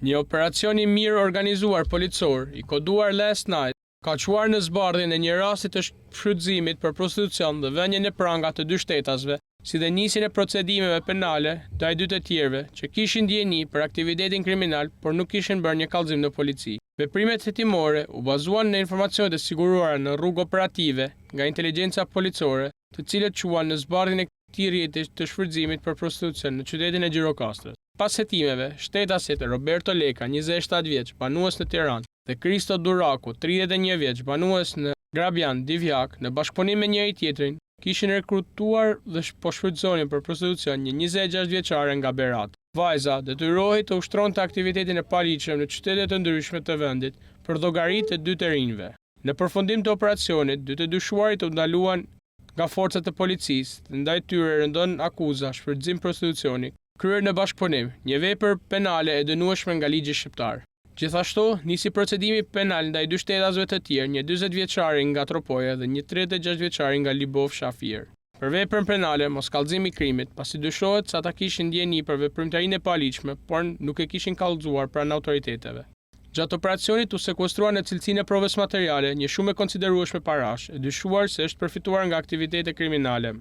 Një operacion I mirë organizuar policor, I koduar last night, ka çuar në zbardhjen e një rasti të shfrytëzimit për prostitucion dhe vënien në pranga të dy shtetasve, si dhe nisjen e procedimeve penale ndaj dy të tjerëve që kishin ndjeni për aktivitetin kriminal, por nuk kishin bërë një kallëzim në polici. Veprimet hetimore u bazuan në informacionet e siguruara në rrugë operative nga inteligjenca policore, të cilët quan në zbardhjen e këtij rrjeti të shfrytëzimit për prostitucion në qytetin e Gjirokastrës. Pas hetimeve, shtetasit Roberto Leka, 27 vjeç, banues në Tiranë, dhe Kristo Duraku, 31 vjeç, banues në Grabjan, Divjak, në bashkëpunim me njëri tjetrin, kishin rekrutuar dhe po shfrytëzonin për prostitucion një 26 vjeçare nga Berat. Vajza detyrohej të ushtronte aktivitetin e paligjshëm në qytete të ndryshme të vendit për llogaritë e dy të rinjve. Në përfundim të operacionit, dy të dyshuarit u ndaluan nga forcat e policisë dhe ndaj tyre rëndon akuza shfrytëzim prostitucioni, kryer në bashkëpunim, një vepër penale e dënueshme nga ligji shqiptar. Gjithashtu, nisi procedimi penal ndaj dy shtetasve të tjerë, një 40 vjeçari nga Tropoja dhe një 36 vjeçari nga Libov Shafir. Për veprën penale, moskallëzimi I krimit, pasi dyshohet se ata kishin ndjeni për veprimtarinë e paligjshme, por nuk e kishin kallëzuar pranë autoriteteve. Gjatë operacionit u sekuestruan në cilësinë e provës materiale një shumë e konsiderueshme parash, e dyshuar se është përfituar nga aktivitete kriminale,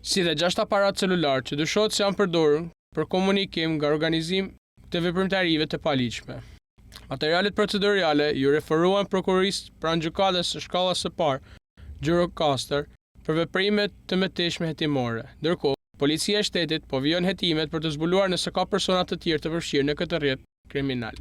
si dhe 6 aparat celular që dyshohet se janë përdorur për komunikim nga organizim të veprimtarive të paligjshme. Materialet procedurale ju referuan prokurorisë pranë gjykatës së shkallës së parë, Gjirokastër, për veprimet të mëtejshme hetimore. Ndërkohë, policia e shtetit po vijon hetimet për të zbuluar nëse ka persona të tjerë të përfshirë në këtë rrjet kriminal.